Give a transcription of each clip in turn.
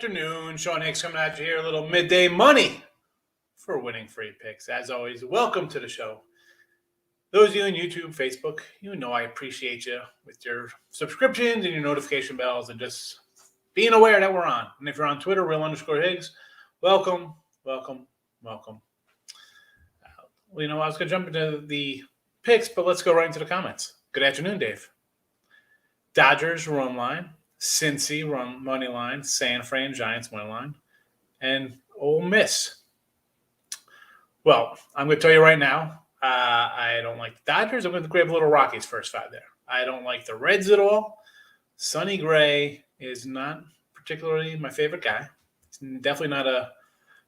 afternoon. Sean Hicks coming at you here. A little midday money for winning free picks. As always, welcome to the show. Those of you on YouTube, Facebook, you know I appreciate you with your subscriptions and your notification bells and just being aware that we're on. And if you're on Twitter, real_Higgs, welcome. I was going to jump into the picks, but let's go right into the comments. Good afternoon, Dave. Dodgers run line, Cincy run money line, San Fran Giants money line, and Ole Miss. Well, I'm going to tell you right now, I don't like the Dodgers. I'm going to grab a little Rockies first five there. I don't like the Reds at all. Sonny Gray is not particularly my favorite guy. He's definitely not a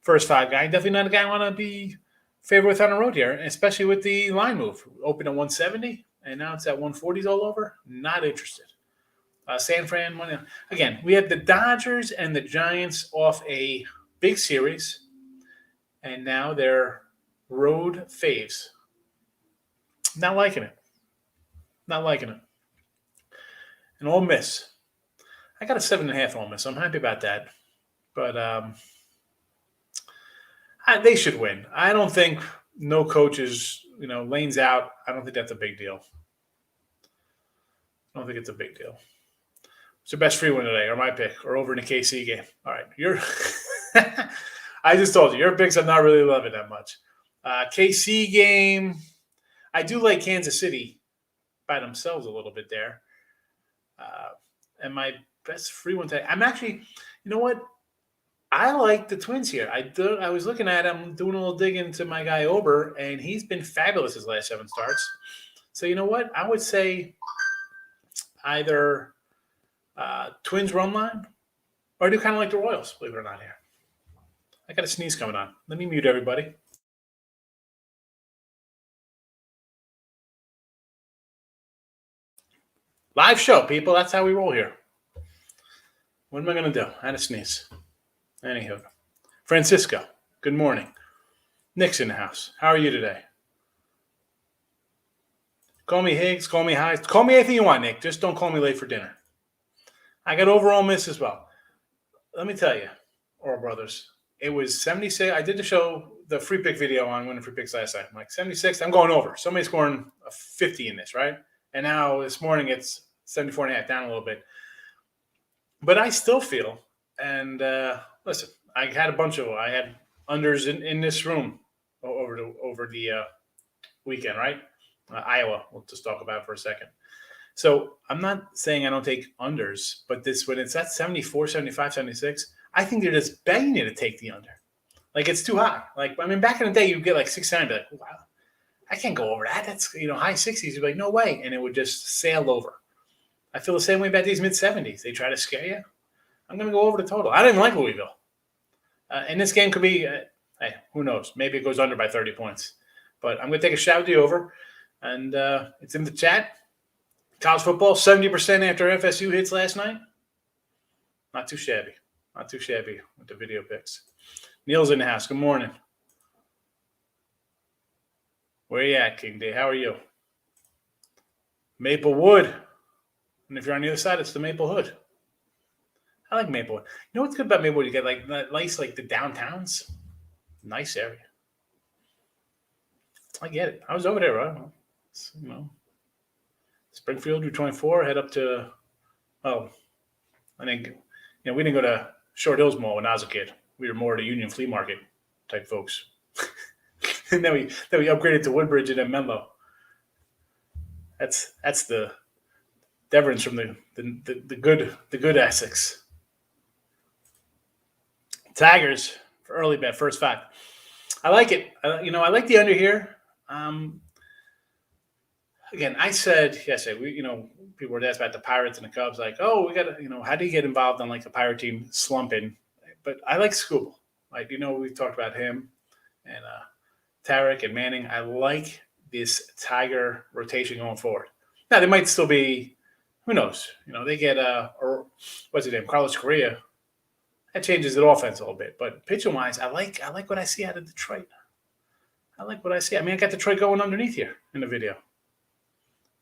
first five guy. Definitely not a guy I want to be favored with on the road here, especially with the line move. Open at 170, and now it's at 140s all over. Not interested. San Fran money. Again, we had the Dodgers and the Giants off a big series, and now they're road faves. Not liking it. And Ole Miss. I got a 7.5 Ole Miss. I'm happy about that. But they should win. I don't think no coaches, lanes out. I don't think that's a big deal. I don't think it's a big deal. What's your best free win today, or my pick, or over in the KC game? All right, I just told you, your picks I'm not really loving that much. KC game, I do like Kansas City by themselves a little bit there. And my best free one today, I'm actually, you know what? I like the Twins here. I was looking at him, doing a little dig into my guy Ober, and he's been fabulous his last 7 starts. So you know what? I would say either Twins run line, or I do kind of like the Royals, believe it or not here. I got a sneeze coming on. Let me mute everybody. Live show, people. That's how we roll here. What am I going to do? I had a sneeze. Anywho. Francisco, good morning. Nick's in the house. How are you today? Call me Higgs. Call me High. Call me anything you want, Nick. Just don't call me late for dinner. I got overall miss as well. Let me tell you, Oral Brothers, it was 76. I did the free pick video on winning free picks last night. I'm like, 76, I'm going over. Somebody's scoring a 50 in this, right? And now this morning it's 74.5, down a little bit. But I still feel, and listen, I had unders in this room over the weekend, right? Iowa, we'll just talk about it for a second. So I'm not saying I don't take unders, but when it's at 74, 75, 76, I think they're just begging you to take the under. Like, it's too high. Like, I mean, back in the day, you'd get like 6-9, be like, wow, I can't go over that. That's, high 60s. You'd be like, no way. And it would just sail over. I feel the same way about these mid-70s. They try to scare you. I'm going to go over the total. I didn't like Louisville. And this game could be, hey, who knows? Maybe it goes under by 30 points. But I'm going to take a shot at the over. And it's in the chat. College football, 70% after FSU hits last night. Not too shabby with the video picks. Neil's in the house. Good morning. Where you at, King D? How are you? Maplewood. And if you're on the other side, it's the Maple Hood. I like Maplewood. You know what's good about Maplewood? You get like nice, like the downtowns. Nice area. I get it. I was over there, right? Springfield, Route 24, head up to, I think, we didn't go to Short Hills Mall when I was a kid. We were more the Union Flea Market type folks. And then we upgraded to Woodbridge and then Menlo. That's the difference from the good Essex. Tigers for early bet, first five. I like it. I like the under here. Again, I said yesterday, people were asked about the Pirates and the Cubs, like, oh, we got to, how do you get involved on like the Pirate team slumping? But I like Skubal. Like, we've talked about him and Tarek and Manning. I like this Tiger rotation going forward. Now, they might still be, who knows? They get, or what's his name, Carlos Correa. That changes the offense a little bit. But pitching-wise, I like what I see out of Detroit. I like what I see. I mean, I got Detroit going underneath here in the video.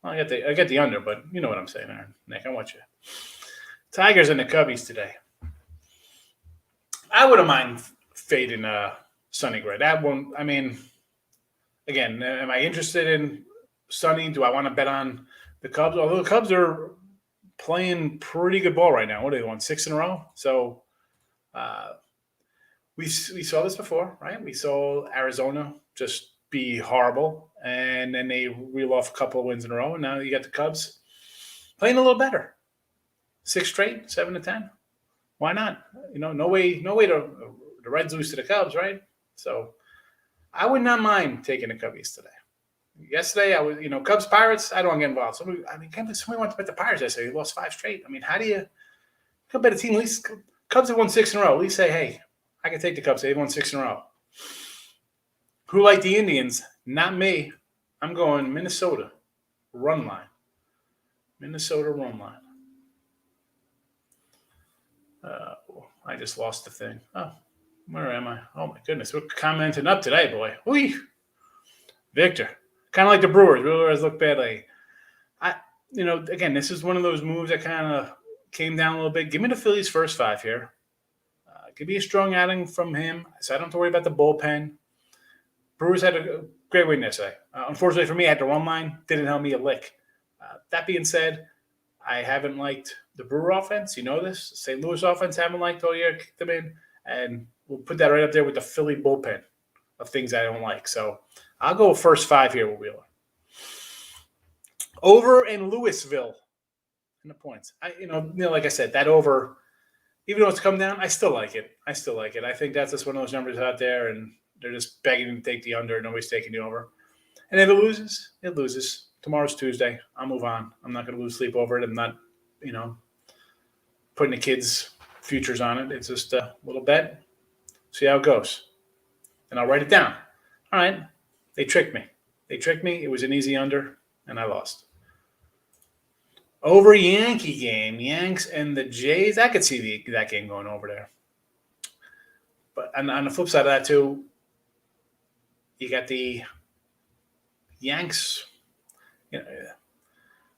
Well, I got the under, but you know what I'm saying, Nick. I want you. Tigers and the Cubbies today. I wouldn't mind fading Sonny Gray. That one, I mean, again, am I interested in Sonny? Do I want to bet on the Cubs? Although the Cubs are playing pretty good ball right now. What are they won 6 in a row? So uh, we saw this before, right? We saw Arizona just be horrible, and then they reel off a couple of wins in a row, and now you got the Cubs playing a little better. 6 straight, 7-10. Why not? No way to the Reds lose to the Cubs, right? So I would not mind taking the Cubbies today. Yesterday, I was, Cubs Pirates. I don't want to get involved. Somebody wants to bet the Pirates yesterday. They lost 5 straight. I mean, how do you bet a team? At least Cubs have won 6 in a row. At least say, hey, I can take the Cubs. They've won 6 in a row. Who like the Indians? Not me. I'm going Minnesota run line. Minnesota run line. I just lost the thing. Oh, where am I? Oh my goodness, we're commenting up today, boy. Whee! Victor, kind of like the Brewers. Brewers look bad. Again, this is one of those moves that kind of came down a little bit. Give me the Phillies' first 5 here. Give me a strong outing from him, so I don't have to worry about the bullpen. Brewers had a great win yesterday. Unfortunately for me, I had the run line. Didn't help me a lick. That being said, I haven't liked the Brewer offense. You know this. St. Louis offense haven't liked all year. Kicked them in. And we'll put that right up there with the Philly bullpen of things I don't like. So I'll go first 5 here with Wheeler. Over in Louisville in the points. Like I said, that over, even though it's come down, I still like it. I think that's just one of those numbers out there, and they're just begging to take the under. Nobody's taking the over. And if it loses, it loses. Tomorrow's Tuesday. I'll move on. I'm not going to lose sleep over it. I'm not, putting the kids' futures on it. It's just a little bet. See how it goes. And I'll write it down. All right. They tricked me. It was an easy under, and I lost. Over Yankee game. Yanks and the Jays. I could see that game going over there. But on the flip side of that, too, you got the Yanks.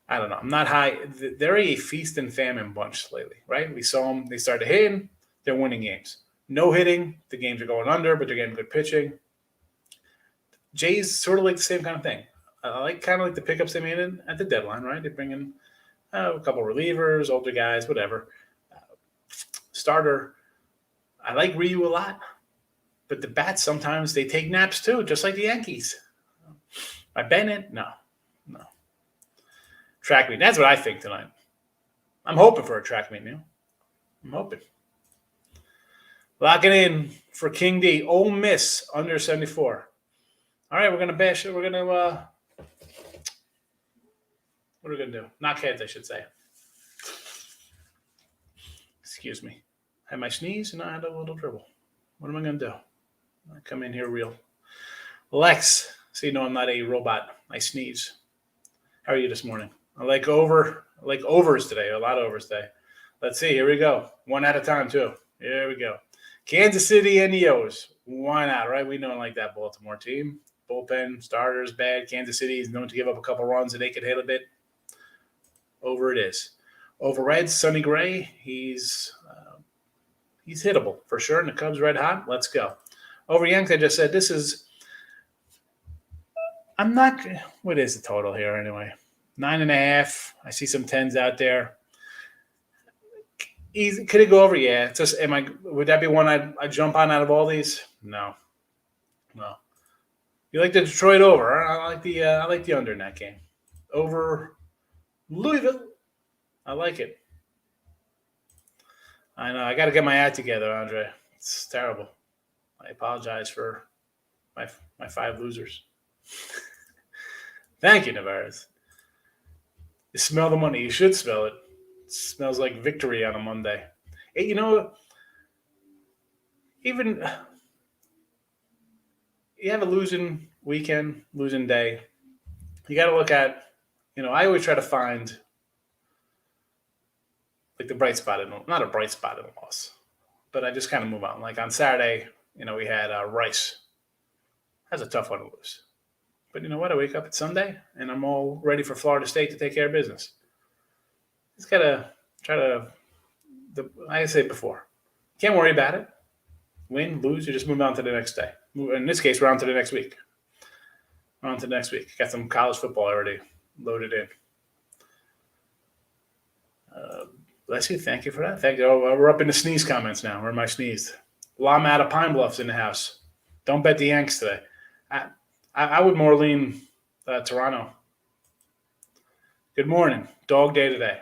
I don't know. I'm not high. They're a feast and famine bunch lately, right? We saw them. They started hitting. They're winning games. No hitting. The games are going under, but they're getting good pitching. Jays sort of like the same kind of thing. I like the pickups they made at the deadline, right? They bring in a couple relievers, older guys, whatever. Starter. I like Ryu a lot, but the bats sometimes they take naps too, just like the Yankees. By Bennett, no. Track meet. That's what I think tonight. I'm hoping for a track meet, I'm hoping. Locking in for King D. Ole Miss under 74. All right, we're gonna bash it. We're gonna what are we gonna do? Knock heads, I should say. Excuse me. I had my sneeze and I had a little dribble. What am I gonna do? I come in here real. Lex, so you know I'm not a robot. I sneeze. How are you this morning? I like overs today. A lot of overs today. Let's see. Here we go. One at a time, too. Here we go. Kansas City and the O's. Why not, right? We don't like that Baltimore team. Bullpen, starters, bad. Kansas City is known to give up a couple runs and they could hit a bit. Over it is. Over Reds, Sonny Gray. He's hittable for sure. And the Cubs red hot. Let's go. Over Yanks, I just said this is – I'm not – what is the total here anyway? 9.5. I see some 10s out there. Easy. Could it go over? Yeah. It's just, would that be one I'd jump on out of all these? No. You like the Detroit over? I like the under in that game. Over Louisville. I like it. I know. I got to get my act together, Andre. It's terrible. I apologize for my 5 losers. Thank you, Navarez. You smell the money. You should smell it. It smells like victory on a Monday. Hey, even you have a losing weekend, losing day. You got to look at, I always try to find like the bright spot not a bright spot in the loss, but I just kind of move on. Like on Saturday, we had Rice. That's a tough one to lose. But you know what? I wake up at Sunday, and I'm all ready for Florida State to take care of business. Just got to try to, like I said before, can't worry about it. Win, lose, you just move on to the next day. In this case, we're on to the next week. We're on to the next week. Got some college football already loaded in. Bless you. Thank you for that. Thank you. Oh, we're up in the sneeze comments now. Where am I sneezed? Llama out of Pine Bluffs in the house. Don't bet the Yanks today. I would more lean Toronto. Good morning. Dog day today.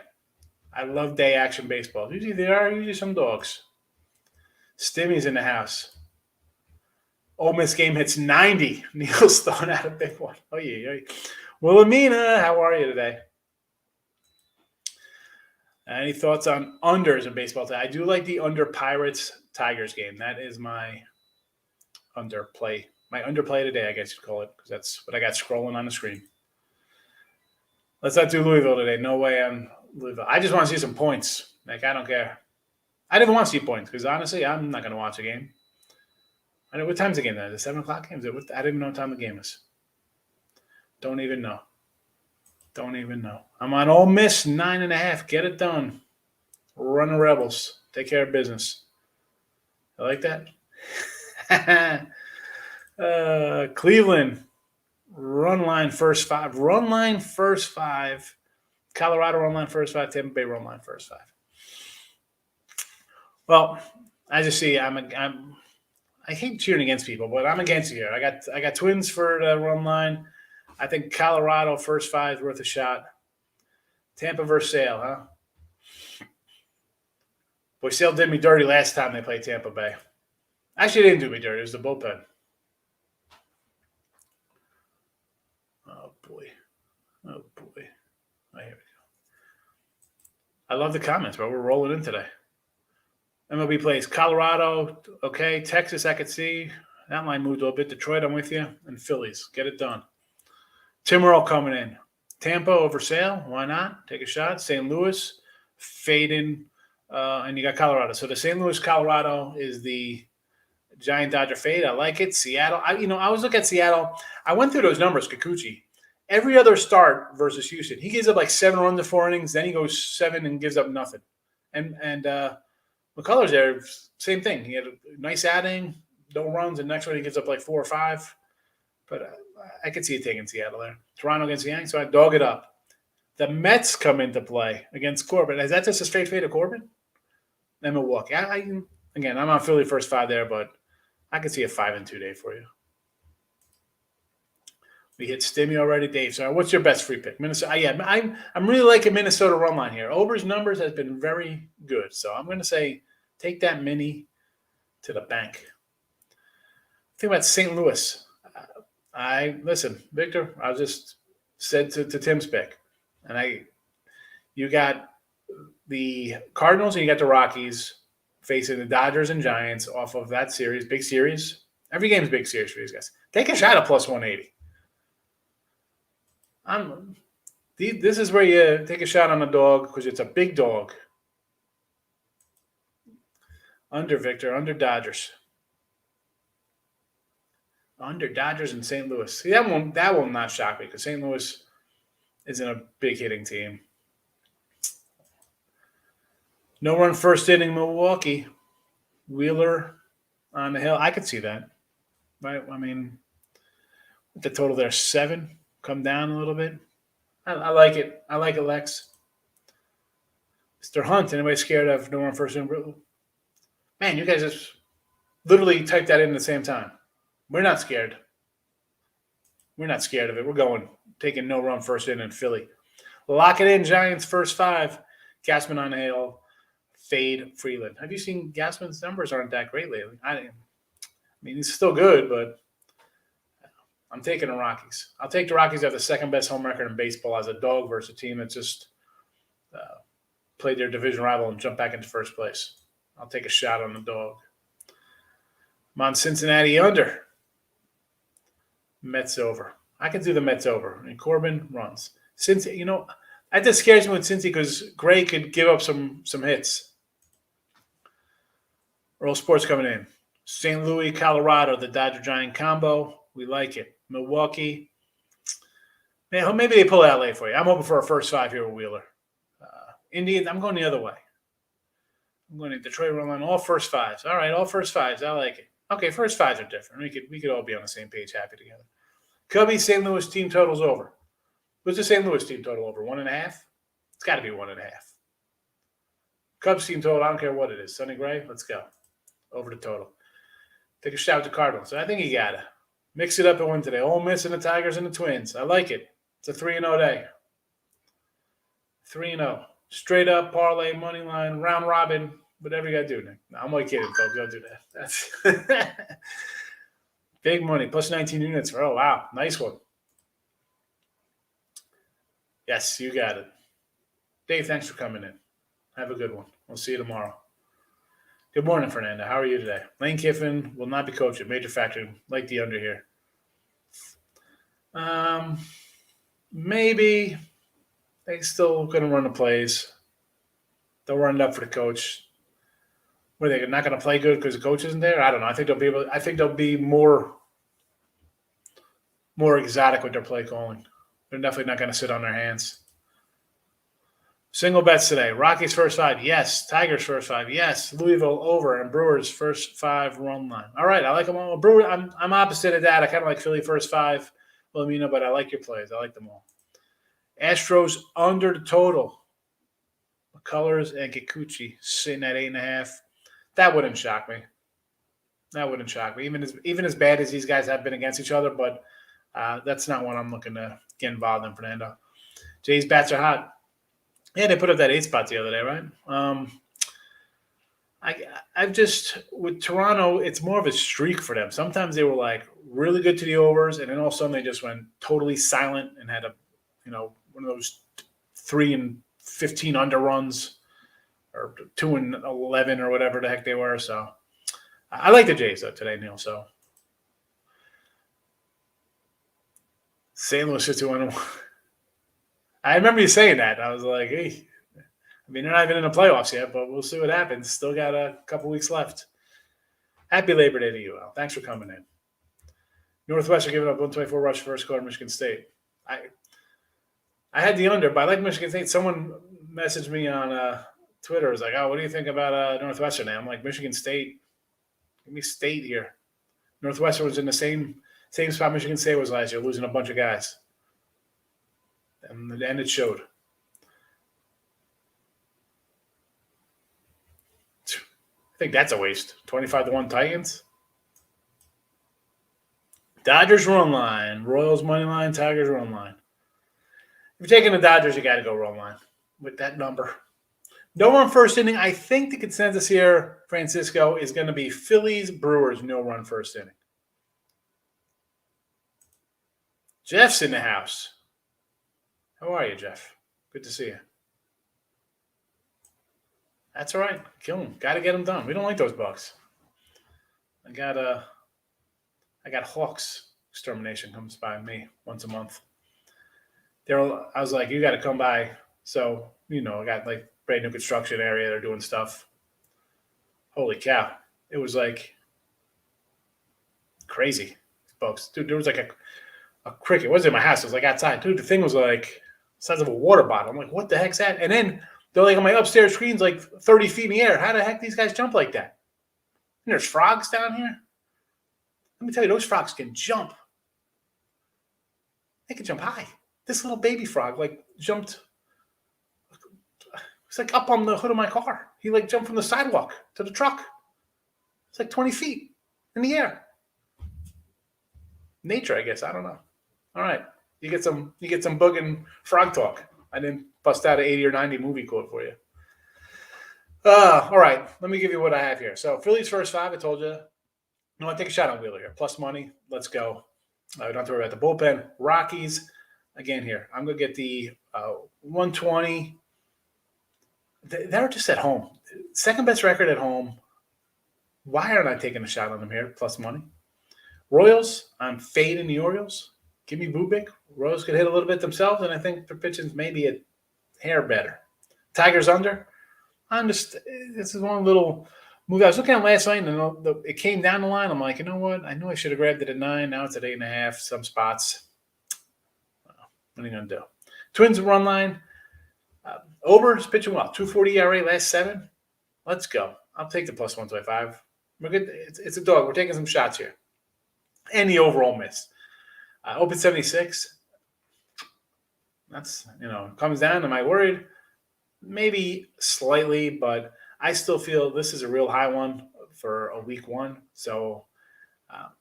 I love day action baseball. Usually there are usually some dogs. Stimmy's in the house. Ole Miss game hits 90. Neil's throwing out a big one. Oh, yeah. Wilhelmina, how are you today? Any thoughts on unders in baseball today? I do like the under Pirates-Tigers game. That is my underplay. My underplay today, I guess you'd call it, because that's what I got scrolling on the screen. Let's not do Louisville today. No way on Louisville. I just want to see some points. Like, I don't care. I didn't want to see points because, honestly, I'm not going to watch a game. I know what time's the game then? The 7 o'clock game? I didn't even know what time the game is. Don't even know. I'm on Ole Miss, 9.5. Get it done. Run the Rebels. Take care of business. I like that. Cleveland, run line first 5. Run line first 5. Colorado run line first 5. Tampa Bay run line first 5. Well, as you see, I hate cheering against people, but I'm against you here. I got Twins for the run line. I think Colorado first 5 is worth a shot. Tampa versus Sale, huh? Boy, Sale did me dirty last time they played Tampa Bay. Actually, they didn't do me dirty. It was the bullpen. Oh, boy. Oh, here we go. I love the comments, bro. We're rolling in today. MLB plays Colorado, okay. Texas, I could see. That line moved a little bit. Detroit, I'm with you. And Phillies. Get it done. Tim Earl coming in. Tampa over Sale. Why not? Take a shot. St. Louis, fading. And you got Colorado. So the St. Louis, Colorado is the Giant Dodger fade. I like it. Seattle. I was looking at Seattle. I went through those numbers, Kikuchi. Every other start versus Houston, he gives up like 7 runs in 4 innings. Then he goes 7 and gives up nothing. And McCullers there, same thing. He had a nice outing, no runs, and next one he gives up like 4 or 5. But I could see it taking Seattle there. Toronto against the Yankees, so I dog it up. The Mets come into play against Corbin. Is that just a straight fade of Corbin? Then Milwaukee. Again, I'm on Philly first 5 there, but I could see a 5-2 day for you. We hit Stimmy already, Dave. So what's your best free pick? Minnesota. Yeah, I'm really liking Minnesota run line here. Ober's numbers has been very good. So I'm going to say take that mini to the bank. Think about St. Louis. Listen, Victor, I just said to Tim's pick. And you got the Cardinals and you got the Rockies facing the Dodgers and Giants off of that series. Big series. Every game is big series for these guys. Take a shot at plus 180. This is where you take a shot on a dog because it's a big dog. Under Victor, under Dodgers. Under Dodgers and St. Louis. See, that will not shock me because St. Louis isn't a big hitting team. No run first inning, Milwaukee. Wheeler on the hill. I could see that. Right? I mean, the total there, 7. Come down a little bit. I like it. I like it, Lex. Mr. Hunt, anybody scared of no run first inning? Man, you guys just literally typed that in at the same time. We're not scared. We're not scared of it. We're taking no run first inning in Philly. Lock it in, Giants first 5. Gassman on the hill. Fade Freeland. Have you seen Gassman's numbers? Aren't that great lately. I mean, he's still good, but I'm taking the Rockies. I'll take the Rockies. They have the second best home record in baseball as a dog versus a team that just played their division rival and jumped back into first place. I'll take a shot on the dog. I'm on Cincinnati under. Mets over. I can do the Mets over. And Corbin runs. That just scares me with Cincy because Gray could give up some hits. Earl Sports coming in. St. Louis, Colorado, the Dodger-Giant combo. We like it. Milwaukee. Man, maybe they pull it out late for you. I'm hoping for a first 5 here with Wheeler. Indians, I'm going the other way. I'm going to Detroit run line, all first fives. All right, all first fives. I like it. Okay, first fives are different. We could all be on the same page, happy together. Cubby St. Louis team totals over. What's the St. Louis team total over? 1.5? It's got to be 1.5. Cubs team total, I don't care what it is. Sonny Gray, let's go. Over the total. Take a shot at the Cardinals. I think you got to mix it up and win today. Ole Miss and the Tigers and the Twins. I like it. It's a 3-0 day. 3-0. Straight up, parlay, money line, round robin, whatever you got to do, Nick. No, I'm only kidding, folks. Don't do that. That's big money, plus 19 units. Oh, wow. Nice one. Yes, you got it. Dave, thanks for coming in. Have a good one. We'll see you tomorrow. Good morning, Fernando. How are you today? Lane Kiffin will not be coaching. Major factor. Like the under here. Maybe they still going to run the plays. They'll run it up for the coach. Were they not going to play good because the coach isn't there? I don't know. I think they'll be more exotic with their play calling. They're definitely not going to sit on their hands. Single bets today. Rockies first 5, yes. Tigers first 5, yes. Louisville over and Brewers first 5 run line. All right, I like them all. Brewer, I'm opposite of that. I kind of like Philly first 5, Wilhelmina, but I like your plays. I like them all. Astros under the total. McCullers and Kikuchi sitting at 8.5. That wouldn't shock me. Even as bad as these guys have been against each other, but that's not one I'm looking to get involved in, Fernando. Jays bats are hot. Yeah, they put up that 8 spot the other day, right? I've just with Toronto, it's more of a streak for them. Sometimes they were like really good to the overs, and then all of a sudden they just went totally silent and had one of those 3-15 under runs or 2-11 or whatever the heck they were. So I like the Jays though today, Neil. So St. Louis is 2-1. I remember you saying that. I was like, hey, I mean, they're not even in the playoffs yet, but we'll see what happens. Still got a couple weeks left. Happy Labor Day to you, Al. Thanks for coming in. Northwestern giving up 124 rush first quarter, Michigan State. I had the under, but I like Michigan State. Someone messaged me on Twitter. It was like, oh, what do you think about Northwestern now? I'm like, Michigan State. Give me State here. Northwestern was in the same spot Michigan State was last year, losing a bunch of guys. And it showed. I think that's a waste. 25-1 Titans. Dodgers run line. Royals money line. Tigers run line. If you're taking the Dodgers, you got to go run line with that number. No run first inning. I think the consensus here, Francisco, is going to be Phillies, Brewers, no run first inning. Jeff's in the house. How are you, Jeff? Good to see you. That's all right. Kill them. Got to get them done. We don't like those Bucks. I got Hawks extermination comes by me once a month. I was like, you got to come by. So, I got like brand new construction area. They're doing stuff. Holy cow. It was like crazy, folks. Dude, there was like a cricket. It wasn't in my house. It was like outside. Dude, the thing was like size of a water bottle. I'm like, what the heck's that? And then they're like on my upstairs screens, like 30 feet in the air. How the heck these guys jump like that? And there's frogs down here. Let me tell you, those frogs can jump. They can jump high. This little baby frog jumped. It's like up on the hood of my car. He jumped from the sidewalk to the truck. It's like 20 feet in the air. Nature, I guess. I don't know. All right. You get some bugging frog talk. I didn't bust out an 80 or 90 movie quote for you. All right. Let me give you what I have here. So Phillies first 5, I told you. No, I take a shot on Wheeler here. Plus money. Let's go. I don't have to worry about the bullpen. Rockies, again here. I'm going to get the 120. They're just at home. Second best record at home. Why aren't I taking a shot on them here? Plus money. Royals, I'm fading the Orioles. Give me Bubik. Royals could hit a little bit themselves, and I think their pitching's maybe a hair better. Tigers under. This is one little move. I was looking at last night, and it came down the line. I'm like, you know what? I know I should have grabbed it at 9. Now it's at 8.5. Some spots. What are you going to do? Twins run line. Ober's pitching well. 2.40 ERA last 7. Let's go. I'll take the plus 125. We're good. It's a dog. We're taking some shots here. And the overall miss. Open 76. That's, comes down. Am I worried? Maybe slightly, but I still feel this is a real high one for a week one. So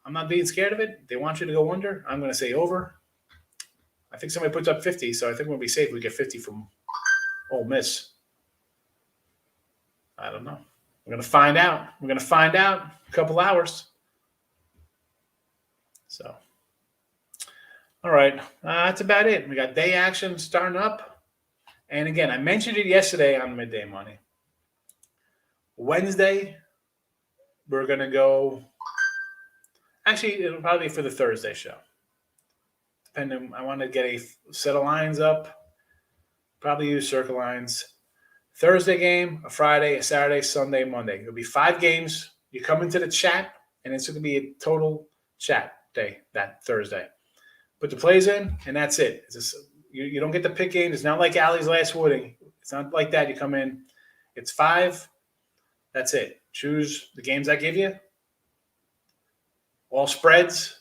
I'm not being scared of it. They want you to go under. I'm going to say over. I think somebody puts up 50, so I think we'll be safe. We get 50 from Ole Miss. I don't know. We're going to find out. We're going to find out in a couple hours. So, all right. That's about it. We got day action starting up. And again, I mentioned it yesterday on Midday Money. Wednesday, we're going to go. Actually, it'll probably be for the Thursday show. Depending, I want to get a set of lines up. Probably use circle lines. Thursday game, a Friday, a Saturday, Sunday, Monday. It'll be 5 games. You come into the chat, and it's going to be a total chat day that Thursday. Put the plays in, and that's it. It's just, you don't get to pick games. It's not like Allie's Last Wooding. It's not like that. You come in. It's 5. That's it. Choose the games I give you. All spreads.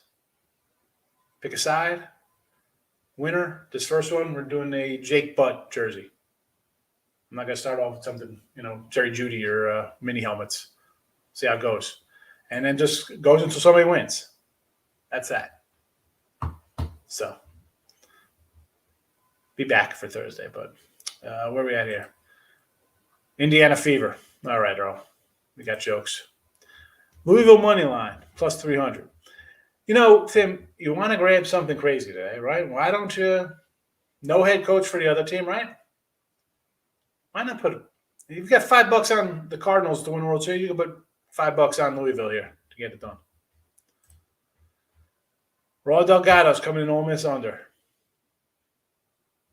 Pick a side. Winner. This first one, we're doing a Jake Butt jersey. I'm not going to start off with something, Jerry Jeudy or mini helmets. See how it goes. And then just goes until somebody wins. That's that. So, be back for Thursday. But where are we at here? Indiana Fever. All right, Earl. We got jokes. Louisville money line, plus 300. Tim, you want to grab something crazy today, right? Why don't you – no head coach for the other team, right? Why not put – you've got $5 on the Cardinals to win the World Series. You can put $5 on Louisville here to get it done. Raw Delgado's coming in Ole Miss under.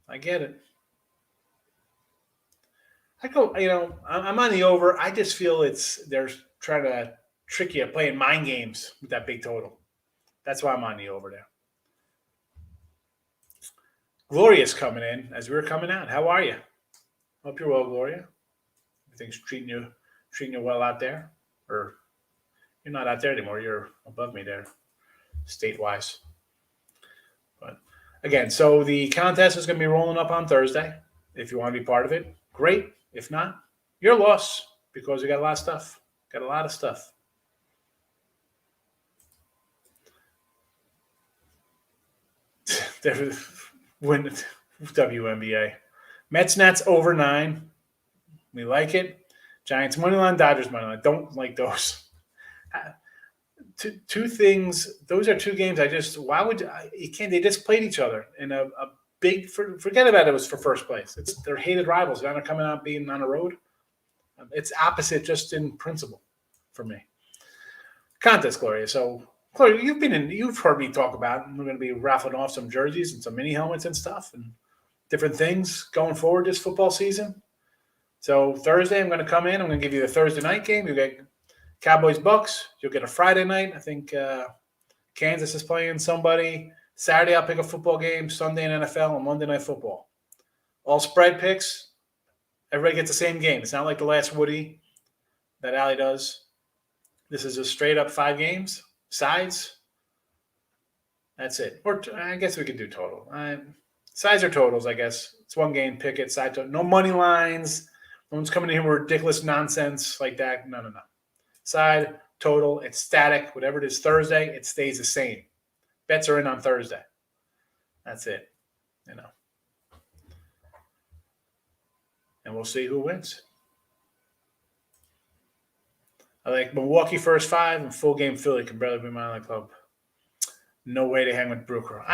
I get it. I go, I'm on the over. I just feel they're trying to trick you, playing mind games with that big total. That's why I'm on the over there. Gloria's coming in as we're coming out. How are you? Hope you're well, Gloria. Everything's treating you well out there. Or you're not out there anymore. You're above me there, state-wise. But again, so the contest is going to be rolling up on Thursday. If you want to be part of it, great. If not, your loss because we got a lot of stuff. Got a lot of stuff. Win WNBA. Mets Nats over 9. We like it. Giants money line, Dodgers money line. Don't like those. Two things. Those are 2 games. Why would you can't? They just played each other in a big. Forget about it. It was for first place. They're hated rivals. Now they're coming out being on the road. It's opposite, just in principle, for me. Contest, Gloria. So, Gloria, you've heard me talk about. We're going to be raffling off some jerseys and some mini helmets and stuff, and different things going forward this football season. So Thursday, I'm going to come in. I'm going to give you the Thursday night game. You get Cowboys Bucks. You'll get a Friday night. I think Kansas is playing somebody. Saturday, I'll pick a football game. Sunday in NFL and Monday Night Football. All spread picks. Everybody gets the same game. It's not like the last Woody that Allie does. This is a straight up 5 games. Sides. That's it. Or I guess we could do total. Sides or totals, I guess. It's 1 game. Pick it. Side total. No money lines. No one's coming in here with ridiculous nonsense like that. No. Side, total, it's static. Whatever it is Thursday, it stays the same. Bets are in on Thursday. That's it. And we'll see who wins. I like Milwaukee first 5 and full game Philly can barely be my club. No way to hang with Brooker.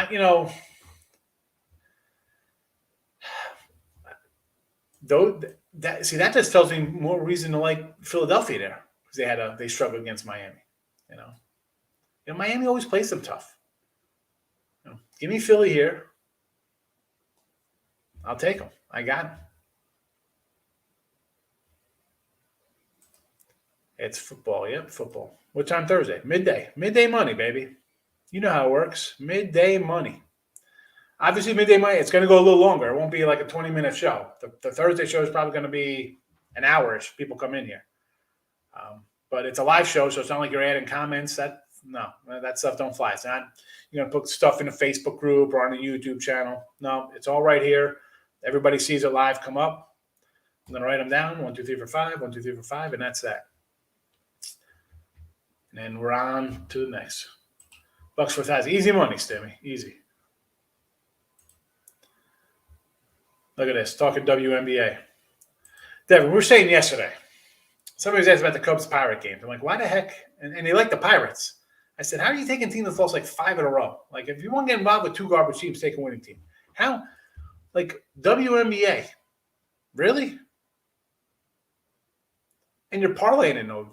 That just tells me more reason to like Philadelphia there because they struggled against Miami. Miami always plays them tough. Give me Philly here. I'll take them. I got them. It's football. Yep, football. What time Thursday? Midday. Midday money, baby. You know how it works. Midday money. Obviously, midday money, it's going to go a little longer. It won't be like a 20-minute show. The Thursday show is probably going to be an hour-ish. People come in here. But it's a live show, so it's not like you're adding comments. That stuff don't fly. It's not you're gonna put stuff in a Facebook group or on a YouTube channel. No, it's all right here. Everybody sees it live. Come up. I'm gonna write them down. 1, 2, 3, 4, 5. 1, 2, 3, 4, 5, and that's that. And then we're on to the next. Bucks for 1,000. Easy money, Stimmy. Easy. Look at this. Talking WNBA. Devin, we were saying yesterday. Somebody was asking about the Cubs-Pirate game. I'm like, why the heck? And they like the Pirates. I said, how are you taking a team that's lost like 5 in a row? Like, if you want to get involved with 2 garbage teams, take a winning team. How? Like, WNBA. Really? And you're parlaying in those.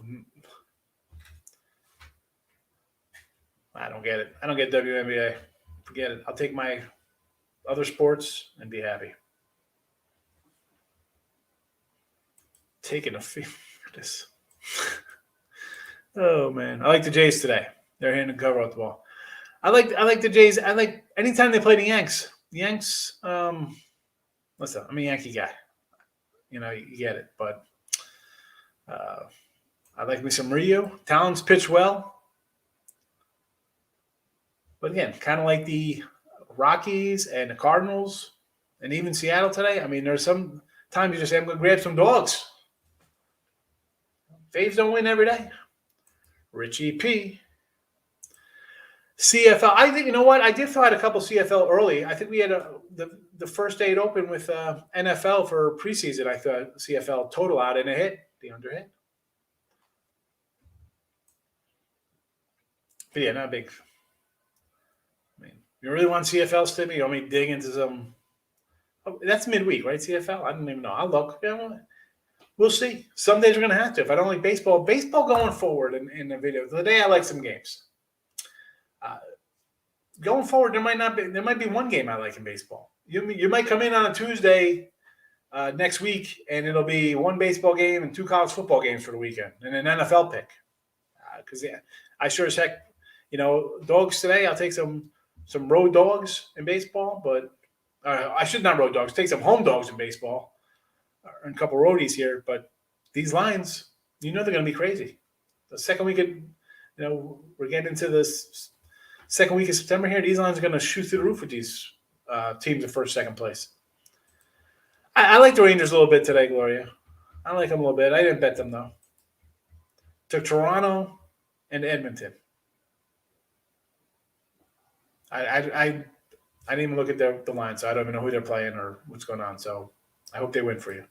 I don't get it. I don't get WNBA. Forget it. I'll take my other sports and be happy. Taking a fee. This. Oh man, I like the Jays today. They're hitting the cover off the ball. I like the Jays. I like anytime they play the Yanks. The Yanks. Listen, I'm a Yankee guy. You know, you get it. But I like me some Rio. Towns pitch well. But again, kind of like the Rockies and the Cardinals and even Seattle today. I mean, there's some times you just say, I'm going to grab some dogs. Faves don't win every day. Richie P. CFL. I think, you know what? I did fill out a couple CFL early. I think we had the first day it opened with NFL for preseason. I thought CFL total out and it hit. The under hit. But yeah, not big. I mean, you really want CFL, Stimmy? You want me to dig into some? Oh, that's midweek, right? CFL? I don't even know. I'll look. Yeah, we'll see. Some days we're going to have to. If I don't like baseball going forward in the video. Today I like some games. Going forward, there might be one game I like in baseball. You might come in on a Tuesday next week, and it'll be one baseball game and 2 college football games for the weekend, and an NFL pick. Because I sure as heck, dogs today. I'll take some road dogs in baseball, but I should not road dogs. Take some home dogs in baseball. And a couple roadies here, but these lines, they're going to be crazy. The second week we're getting into this second week of September here. These lines are going to shoot through the roof with these teams in first, second place. I like the Rangers a little bit today, Gloria. I like them a little bit. I didn't bet them though. Took Toronto and Edmonton. I didn't even look at the line, so I don't even know who they're playing or what's going on. So I hope they win for you.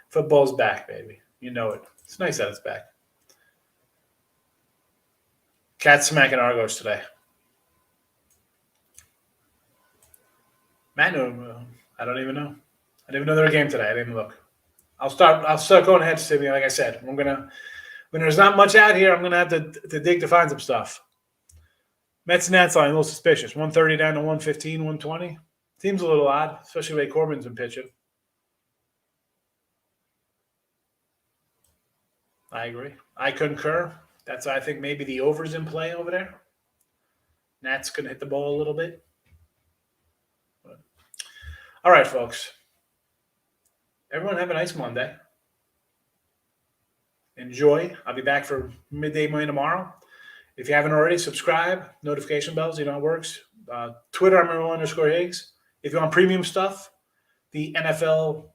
Football's back, baby. You know it. It's nice that it's back. Cats smacking Argos today. Matt, I don't even know. I didn't even know there was a game today. I didn't look. I'll start going ahead, Sydney. Like I said, when there's not much out here, I'm gonna have to dig to find some stuff. Mets and Nats line a little suspicious. 130 down to 115, 120. Seems a little odd, especially the way Corbin's been pitching. I agree. I concur. That's, I think, maybe the over's in play over there. Nat's going to hit the ball a little bit. But, all right, folks. Everyone have a nice Monday. Enjoy. I'll be back for midday morning tomorrow. If you haven't already, subscribe. Notification bells, it works. Twitter, I'm _Higgs. If you want premium stuff, the NFL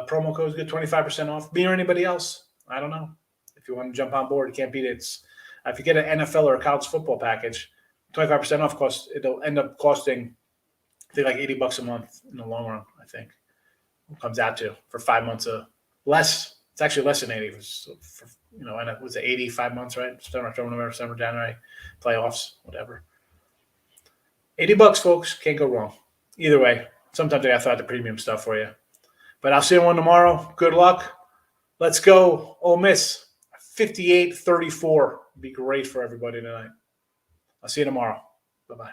promo code is good, 25% off. Me or anybody else, I don't know. If you want to jump on board, you can't beat it. If you get an NFL or a college football package, 25% off it'll end up costing, I think, like $80 a month in the long run, I think. It comes out to for 5 months less. It's actually less than 80 and it was 85 months, right? September, October, November, December, January, playoffs, whatever. $80, folks, can't go wrong. Either way, sometimes I thought the premium stuff for you. But I'll see you on tomorrow. Good luck. Let's go. Ole Miss, 58-34. Be great for everybody tonight. I'll see you tomorrow. Bye-bye.